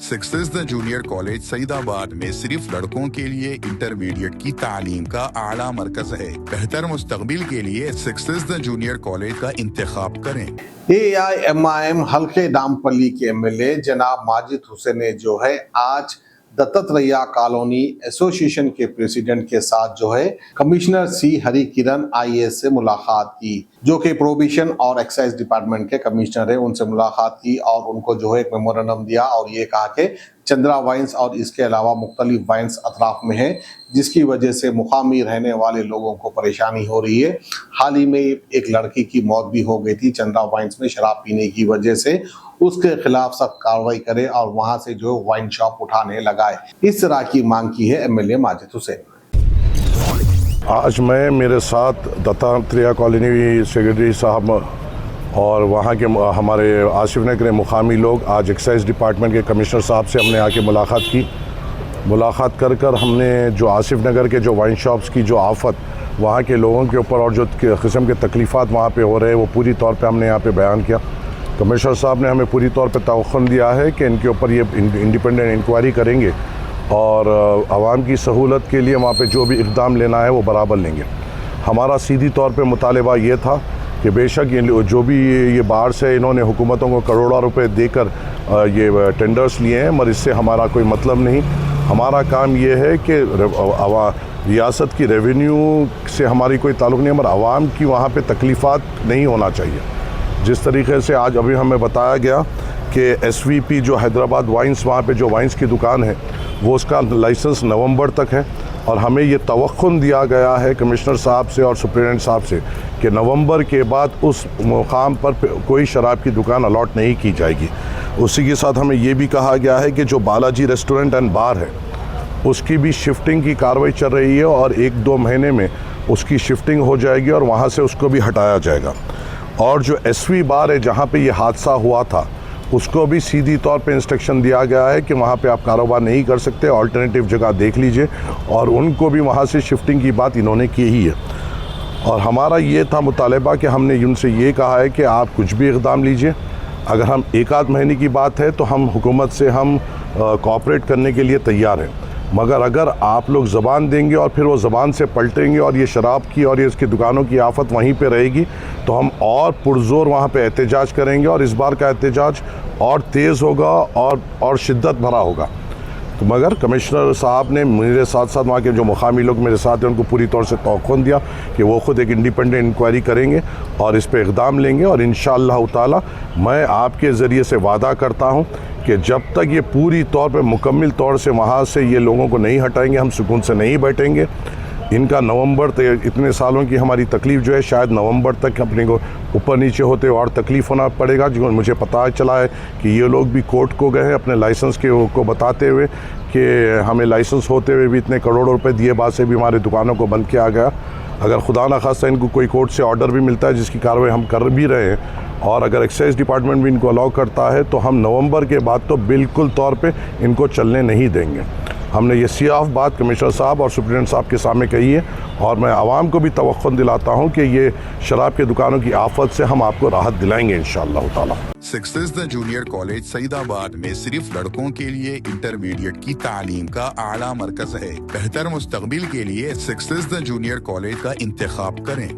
Success the junior college Saidabad में सिर्फ लड़कों के लिए इंटरमीडिएट की तालीम का आला मरकज है। बेहतर मुस्तकबिल के लिए सक्सेस द जूनियर कॉलेज का इंतखाब करें। AIMIM हल्के नामपल्ली के MLA जनाब माजिद हुसैन ने जो है आज दत्तात्रेय कॉलोनी एसोसिएशन के प्रेसिडेंट के साथ जो है कमिश्नर सी हरि किरण IAS से मुलाकात की, जो कि प्रोविशन और एक्साइज डिपार्टमेंट के कमिश्नर है। उनसे मुलाकात की और उनको जो है एक मेमोरेंडम दिया और ये कहा कि चंद्रा वाइन्स और इसके अलावा मुख्तलिफ वाइन्स अतराफ में है, जिसकी वजह से मुकामी रहने वाले लोगों को परेशानी हो रही है। हाल ही में एक लड़की की मौत भी हो गई थी चंद्रा वाइन्स में शराब पीने की वजह से। उसके खिलाफ सख्त कार्रवाई करे और वहां से जो वाइन शॉप उठाने लगाए, इस तरह की मांग की है MLA माजिद हुसैन। आज मैं मेरे साथ दत्तात्रेय कॉलोनी सेक्रेटरी साहब और वहाँ के हमारे आसिफ नगर मुकामी लोग आज एक्साइज डिपार्टमेंट के कमिश्नर साहब से हमने आके मुलाकात की। मुलाकात कर हमने जो आसिफ नगर के जो वाइन शॉप्स की जो आफत वहाँ के लोगों के ऊपर और जो किस्म के तकलीफ़ात वहाँ पे हो रहे हैं वो पूरी तौर पे हमने यहाँ पे बयान किया। कमिश्नर साहब ने हमें पूरी तौर पे तवक्कुन दिया है कि इनके ऊपर ये इंडिपेंडेंट इंक्वायरी करेंगे और आवाम की सहूलत के लिए वहाँ पे जो भी इक़दाम लेना है वो बराबर लेंगे। हमारा सीधी तौर पे मुतालबा ये था कि बेशक ये जो भी ये बाहर से इन्होंने हुकूमतों को करोड़ों रुपए देकर ये टेंडर्स लिए हैं, मगर इससे हमारा कोई मतलब नहीं। हमारा काम ये है कि रियासत की रेवेन्यू से हमारी कोई ताल्लुक़ नहीं, मगर आवाम की वहाँ पे तकलीफ़ात नहीं होना चाहिए। जिस तरीके से आज अभी हमें बताया गया कि SVP जो हैदराबाद वाइन्स, वहाँ पे जो वाइन्स की दुकान है वो उसका लाइसेंस नवंबर तक है और हमें ये तवक्कुन दिया गया है कमिश्नर साहब से और सुप्रिटेंडेंट साहब से कि नवंबर के बाद उस मुकाम पर कोई शराब की दुकान अलॉट नहीं की जाएगी। उसी के साथ हमें ये भी कहा गया है कि जो बालाजी रेस्टोरेंट एंड बार है उसकी भी शिफ्टिंग की कार्रवाई चल रही है और 1-2 महीने में उसकी शिफ्टिंग हो जाएगी और वहाँ से उसको भी हटाया जाएगा। और जो SV बार है जहाँ पे ये हादसा हुआ था उसको भी सीधी तौर पे इंस्ट्रक्शन दिया गया है कि वहाँ पे आप कारोबार नहीं कर सकते, अल्टरनेटिव जगह देख लीजिए, और उनको भी वहाँ से शिफ्टिंग की बात इन्होंने की ही है। और हमारा ये था मुतालबा कि हमने उनसे ये कहा है कि आप कुछ भी इक़दाम लीजिए। अगर हम 1-8 महीने की बात है तो हम हुकूमत से हम कोऑपरेट करने के लिए तैयार हैं, मगर अगर आप लोग ज़बान देंगे और फिर वो ज़बान से पलटेंगे और ये शराब की और ये इसकी दुकानों की आफत वहीं पे रहेगी तो हम और पुरज़ोर वहाँ पे एहतजाज करेंगे और इस बार का एहतजाज और तेज़ होगा और शिद्दत भरा होगा। तो मगर कमिश्नर साहब ने मेरे साथ साथ वहाँ के जो मुकामी लोग मेरे साथ हैं उनको पूरी तौर से तवक्कुन दिया कि वो ख़ुद एक इंडिपेंडेंट इंक्वायरी करेंगे और इस पर इक़दाम लेंगे। और इंशाअल्लाह ताला मैं आपके ज़रिए से वादा करता हूँ कि जब तक ये पूरी तौर पे मुकम्मल तौर से वहाँ से ये लोगों को नहीं हटाएंगे हम सुकून से नहीं बैठेंगे। इनका नवंबर तक, इतने सालों की हमारी तकलीफ़ जो है शायद नवंबर तक अपने को ऊपर नीचे होते और तकलीफ़ होना पड़ेगा। जो मुझे पता चला है कि ये लोग भी कोर्ट को गए हैं अपने लाइसेंस को बताते हुए कि हमें लाइसेंस होते हुए भी इतने करोड़ों रुपए दिए बाद से भी हमारी दुकानों को बंद किया गया। अगर खुदा न खास्ता इनको कोई कोर्ट से ऑर्डर भी मिलता है जिसकी कार्रवाई हम कर भी रहे हैं और अगर एक्साइज डिपार्टमेंट भी इनको अलाउ करता है तो हम नवंबर के बाद तो बिल्कुल तौर पे इनको चलने नहीं देंगे। हमने ये सियाफ बात कमिश्नर साहब और सुप्रिटेंडेंट साहब के सामने कही है और मैं आवाम को भी तवक्कुन दिलाता हूँ कि ये शराब की दुकानों की आफत से हम आपको राहत दिलाएंगे इंशाअल्लाह ताला। Success the junior college Saidabad में सिर्फ लड़कों के लिए इंटरमीडिएट की तालीम का आला मरकज है। बेहतर मुस्तकबिल के लिए सक्सेस द जूनियर कॉलेज का इंतखाब करें।